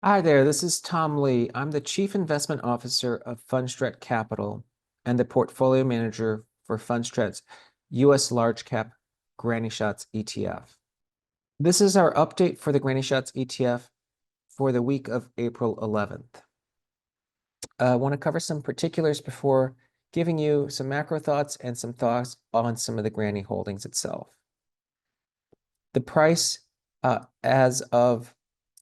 Hi there, this is Tom Lee. I'm the Chief Investment Officer of Fundstrat Capital and the Portfolio Manager for Fundstrat's U.S. Large Cap Granny Shots ETF. This is our update for the Granny Shots ETF for the week of April 11th. I want to cover some particulars before giving you some macro thoughts and some thoughts on some of the Granny holdings itself. The price as of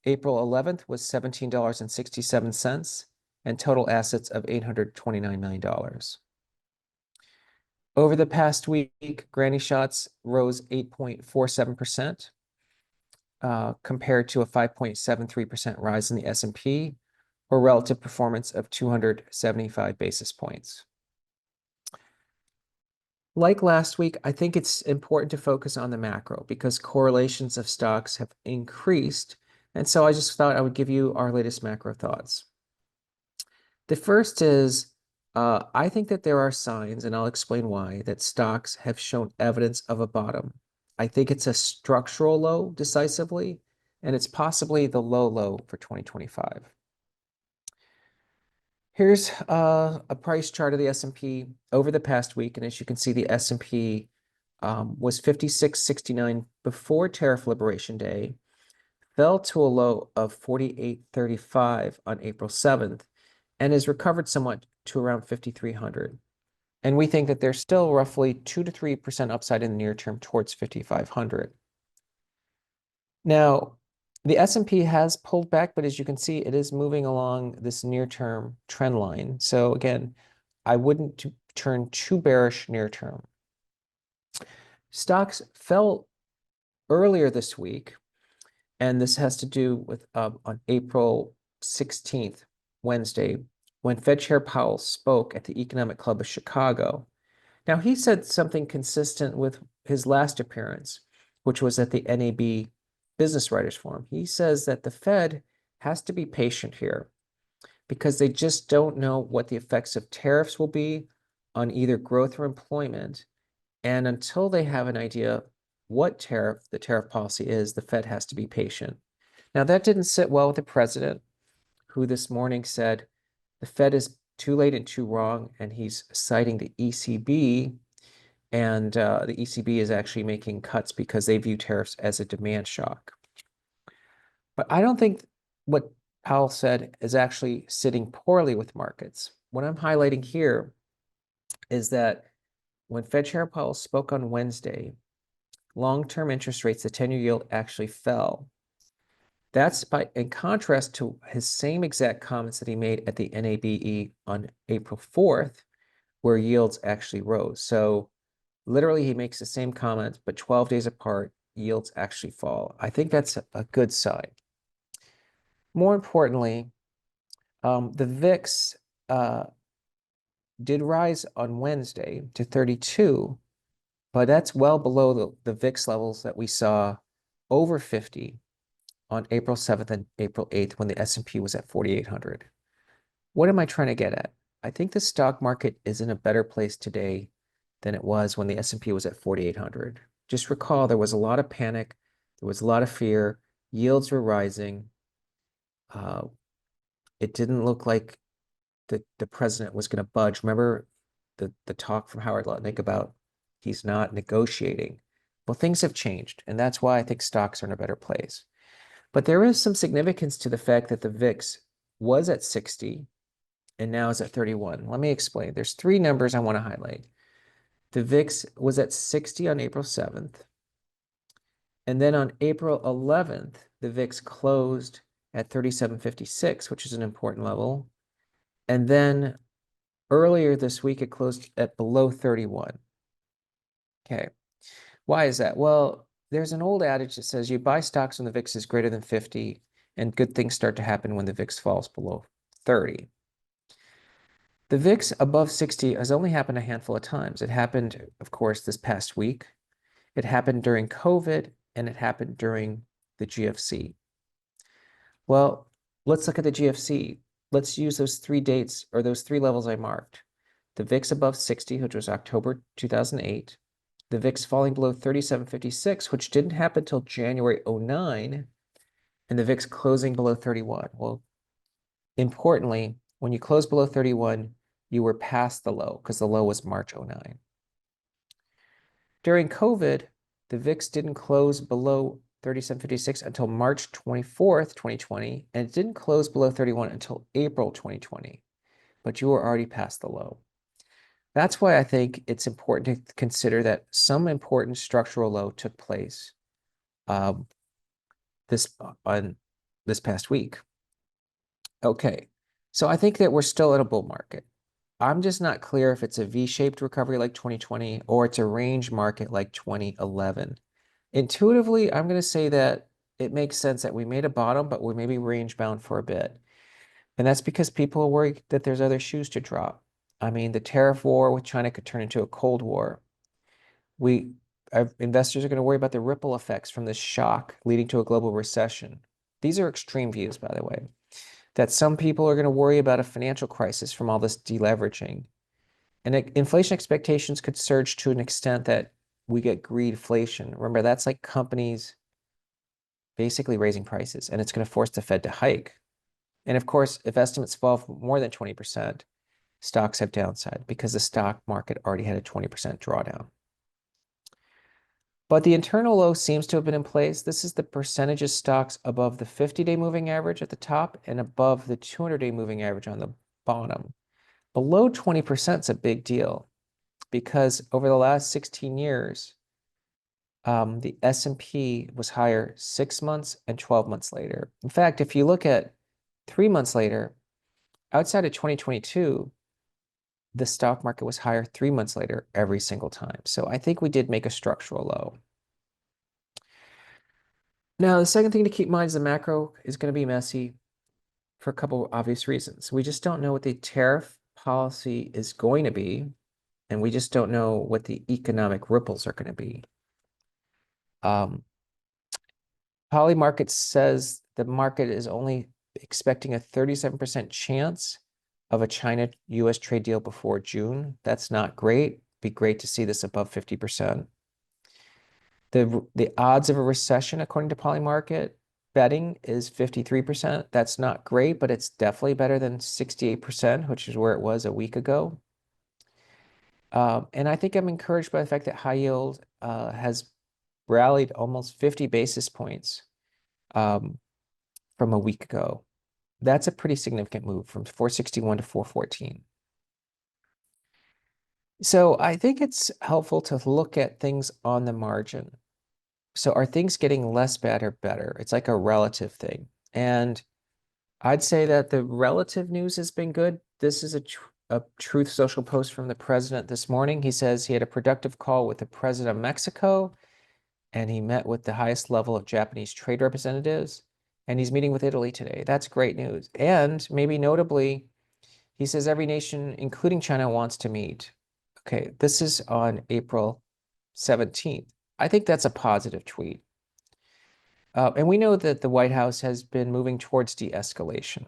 April 11th was $17.67 and total assets of $829 million. Over the past week, Granny Shots rose 8.47%, compared to a 5.73% rise in the S&P, or relative performance of 275 basis points. Like last week, I think it's important to focus on the macro because correlations of stocks have increased. And so I just thought I would give you our latest macro thoughts. The first is, I think that there are signs, and I'll explain why, that stocks have shown evidence of a bottom. I think it's a structural low decisively, and it's possibly the low for 2025. Here's a price chart of the S&P over the past week, and as you can see, the S&P was 56.69 before Tariff Liberation Day, fell to a low of 48.35 on April 7th, and has recovered somewhat to around 5,300. And we think that there's still roughly 2 to 3% upside in the near term towards 5,500. Now, the S&P has pulled back, but as you can see, it is moving along this near-term trend line. So again, I wouldn't turn too bearish near term. Stocks fell earlier this week, and this has to do with on April 16th, Wednesday, when Fed Chair Powell spoke at the Economic Club of Chicago. Now, he said something consistent with his last appearance, which was at the NAB Business Writers Forum. He says that the Fed has to be patient here because they just don't know what the effects of tariffs will be on either growth or employment. And until they have an idea what the tariff policy is, the Fed has to be patient. Now, that didn't sit well with the president, who this morning said the Fed is too late and too wrong, and he's citing the ECB. And the ECB is actually making cuts because they view tariffs as a demand shock. But I don't think what Powell said is actually sitting poorly with markets. What I'm highlighting here is that when Fed Chair Powell spoke on Wednesday, long-term interest rates, the 10-year yield actually fell. That's in contrast to his same exact comments that he made at the NABE on April 4th, where yields actually rose. So literally, he makes the same comment, but 12 days apart, yields actually fall. I think that's a good sign. More importantly, the VIX did rise on Wednesday to 32, but that's well below the VIX levels that we saw over 50 on April 7th and April 8th when the S&P was at 4,800. What am I trying to get at? I think the stock market is in a better place today than it was when the S&P was at 4,800. Just recall there was a lot of panic, there was a lot of fear, yields were rising. It didn't look like the president was going to budge. Remember the talk from Howard Lutnick about he's not negotiating. Well, things have changed, and that's why I think stocks are in a better place. But there is some significance to the fact that the VIX was at 60 and now is at 31. Let me explain. There's three numbers I want to highlight. The VIX was at 60 on April 7th. And then on April 11th, the VIX closed at 37.56, which is an important level. And then earlier this week, it closed at below 31. Okay. Why is that? Well, there's an old adage that says you buy stocks when the VIX is greater than 50, and good things start to happen when the VIX falls below 30. The VIX above 60 has only happened a handful of times. It happened, of course, this past week. It happened during COVID, and it happened during the GFC. Well, let's look at the GFC. Let's use those three dates or those three levels I marked. The VIX above 60, which was October 2008. The VIX falling below 37.56, which didn't happen until January 2009. and the VIX closing below 31. Well, importantly, when you close below 31, you were past the low because the low was March 09. During COVID, the VIX didn't close below 37.56 until March 24th, 2020, and it didn't close below 31 until April 2020, but you were already past the low. That's why I think it's important to consider that some important structural low took place this past week. Okay, so I think that we're still in a bull market. I'm just not clear if it's a V-shaped recovery like 2020 or it's a range market like 2011. Intuitively, I'm going to say that it makes sense that we made a bottom, but we may be range bound for a bit. And that's because people are worried that there's other shoes to drop. I mean, the tariff war with China could turn into a Cold War. Investors are going to worry about the ripple effects from this shock leading to a global recession. These are extreme views, by the way. That some people are going to worry about a financial crisis from all this deleveraging. And inflation expectations could surge to an extent that we get greedflation. Remember, that's like companies basically raising prices, and it's going to force the Fed to hike. And of course, if estimates fall more than 20%, stocks have downside because the stock market already had a 20% drawdown. But the internal low seems to have been in place. This is the percentage of stocks above the 50-day moving average at the top and above the 200-day moving average on the bottom. Below 20% is a big deal because over the last 16 years, the S&P was higher 6 months and 12 months later. In fact, if you look at 3 months later, outside of 2022, the stock market was higher 3 months later every single time. So I think we did make a structural low. Now, the second thing to keep in mind is the macro is going to be messy for a couple of obvious reasons. We just don't know what the tariff policy is going to be, and we just don't know what the economic ripples are going to be. Polymarket says the market is only expecting a 37% chance of a China-US trade deal before June. That's not great. Be great to see this above 50%. The odds of a recession, according to Polymarket betting, is 53%. That's not great, but it's definitely better than 68%, which is where it was a week ago. And I think I'm encouraged by the fact that high yield has rallied almost 50 basis points from a week ago. That's a pretty significant move from 461 to 414. So I think it's helpful to look at things on the margin. So are things getting less bad or better? It's like a relative thing. And I'd say that the relative news has been good. This is a Truth Social post from the president this morning. He says he had a productive call with the president of Mexico, and he met with the highest level of Japanese trade representatives, and he's meeting with Italy today. That's great news. And maybe notably, he says every nation, including China, wants to meet. Okay, this is on April 17th. I think that's a positive tweet. And we know that the White House has been moving towards de-escalation.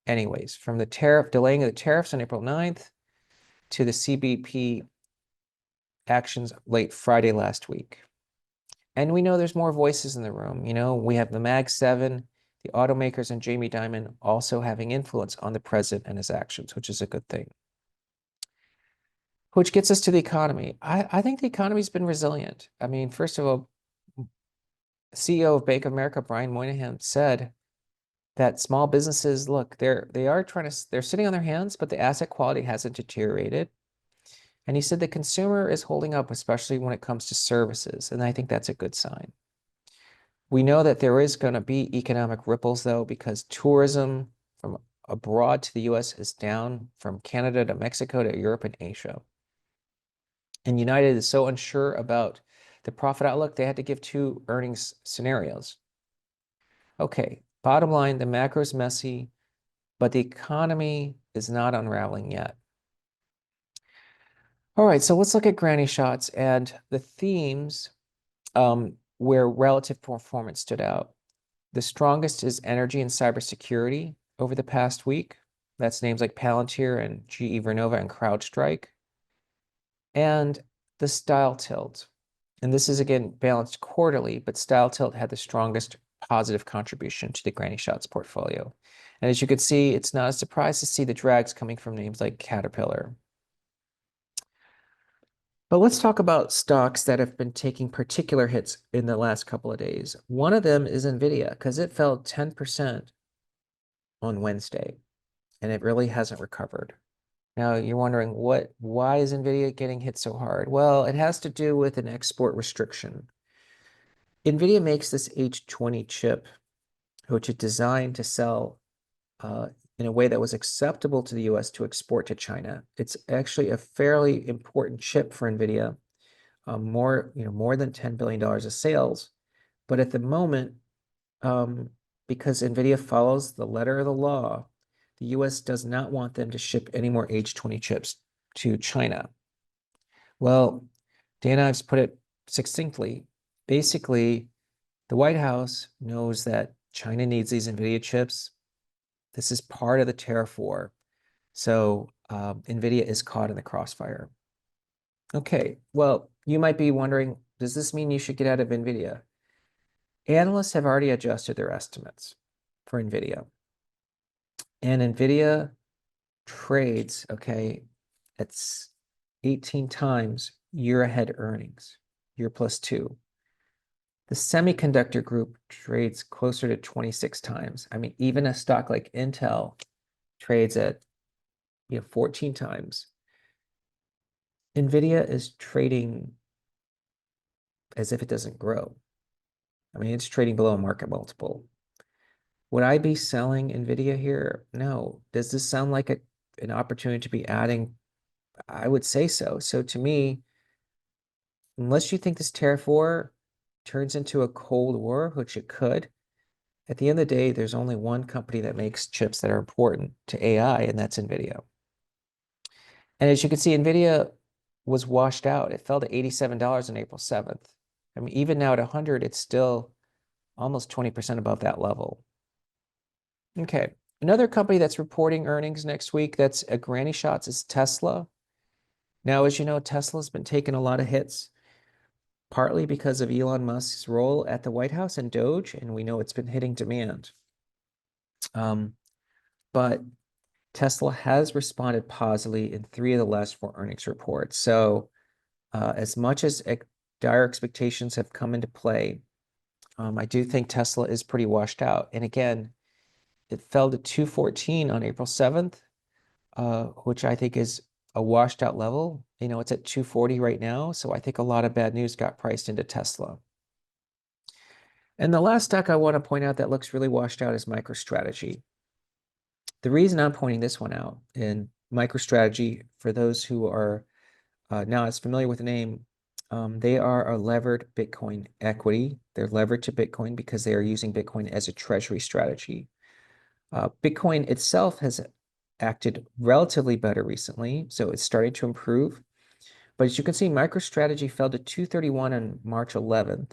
Anyways, from the delaying of the tariffs on April 9th to the CBP actions late Friday last week. And we know there's more voices in the room. You know, we have the Mag 7, the automakers, and Jamie Dimon also having influence on the president and his actions, which is a good thing. Which gets us to the economy. I think the economy's been resilient. I mean, first of all, CEO of Bank of America, Brian Moynihan, said that small businesses, look, they're sitting on their hands, but the asset quality hasn't deteriorated. And he said the consumer is holding up, especially when it comes to services. And I think that's a good sign. We know that there is going to be economic ripples, though, because tourism from abroad to the US is down from Canada to Mexico to Europe and Asia. And United is so unsure about the profit outlook, they had to give 2 earnings scenarios. Okay, bottom line, the macro is messy, but the economy is not unraveling yet. All right, so let's look at granny shots and the themes where relative performance stood out. The strongest is energy and cybersecurity over the past week. That's names like Palantir and GE Vernova and CrowdStrike. And the style tilt. And this is, again, balanced quarterly, but style tilt had the strongest positive contribution to the Granny Shots portfolio. And as you can see, it's not a surprise to see the drags coming from names like Caterpillar. But let's talk about stocks that have been taking particular hits in the last couple of days. One of them is NVIDIA, because it fell 10% on Wednesday, and it really hasn't recovered. Now you're wondering, why is NVIDIA getting hit so hard? Well, it has to do with an export restriction. NVIDIA makes this H20 chip, which is designed to sell in a way that was acceptable to the US to export to China. It's actually a fairly important chip for NVIDIA, more than $10 billion of sales. But at the moment, because NVIDIA follows the letter of the law, the US does not want them to ship any more H20 chips to China. Well, Dan Ives put it succinctly. Basically, the White House knows that China needs these NVIDIA chips. This is part of the tariff war. So NVIDIA is caught in the crossfire. Okay, well, you might be wondering, does this mean you should get out of NVIDIA? Analysts have already adjusted their estimates for NVIDIA. And NVIDIA trades, okay, it's 18 times year ahead earnings, year plus 2. The semiconductor group trades closer to 26 times. I mean, even a stock like Intel trades at 14 times. NVIDIA is trading as if it doesn't grow. I mean, it's trading below a market multiple. Would I be selling NVIDIA here? No. Does this sound like an opportunity to be adding? I would say so. So to me, unless you think this tariff war turns into a Cold War, which it could, at the end of the day, there's only one company that makes chips that are important to AI, and that's NVIDIA. And as you can see, NVIDIA was washed out. It fell to $87 on April 7th. I mean, even now at 100, it's still almost 20% above that level. Okay, another company that's reporting earnings next week that's a granny shots is Tesla. Now, as you know, Tesla's been taking a lot of hits, partly because of Elon Musk's role at the White House and Doge, and we know it's been hitting demand. But Tesla has responded positively in 3 of the last 4 earnings reports. So as much as dire expectations have come into play, I do think Tesla is pretty washed out. And again, it fell to 214 on April 7th, which I think is a washed out level. It's at 240 right now. So I think a lot of bad news got priced into Tesla. And the last stock I want to point out that looks really washed out is MicroStrategy. The reason I'm pointing this one out in MicroStrategy, for those who are not as familiar with the name, they are a levered Bitcoin equity. They're levered to Bitcoin because they are using Bitcoin as a treasury strategy. Bitcoin itself has acted relatively better recently, so it's starting to improve. But as you can see, MicroStrategy fell to 231 on March 11th.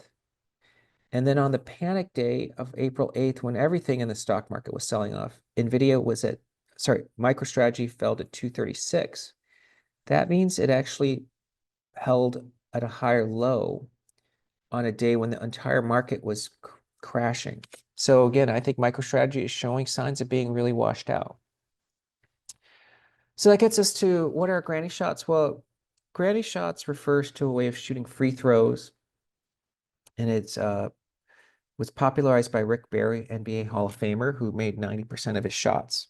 And then on the panic day of April 8th, when everything in the stock market was selling off, MicroStrategy fell to 236. That means it actually held at a higher low on a day when the entire market was crashing. So again, I think MicroStrategy is showing signs of being really washed out. So that gets us to, what are granny shots? Well, granny shots refers to a way of shooting free throws, and it's was popularized by Rick Barry, NBA Hall of Famer, who made 90% of his shots.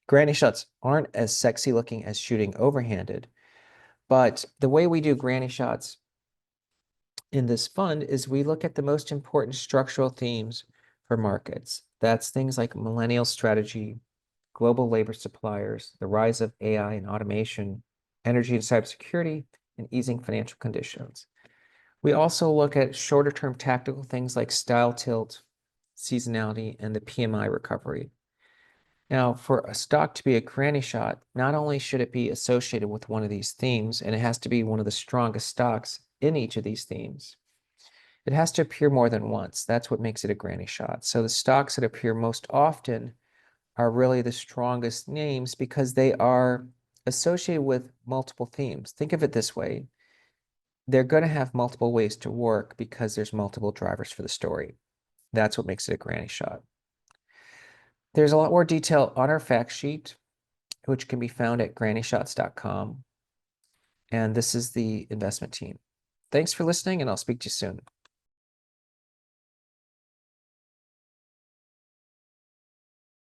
Granny shots aren't as sexy looking as shooting overhanded, but the way we do granny shots in this fund is we look at the most important structural themes for markets. That's things like millennial strategy, global labor suppliers, the rise of AI and automation, energy and cybersecurity, and easing financial conditions. We also look at shorter term tactical things like style tilt, seasonality, and the PMI recovery. Now, for a stock to be a granny shot, not only should it be associated with one of these themes, and it has to be one of the strongest stocks in each of these themes, it has to appear more than once. That's what makes it a granny shot. So the stocks that appear most often are really the strongest names because they are associated with multiple themes. Think of it this way. They're going to have multiple ways to work because there's multiple drivers for the story. That's what makes it a granny shot. There's a lot more detail on our fact sheet, which can be found at grannyshots.com. And this is the investment team. Thanks for listening, and I'll speak to you soon.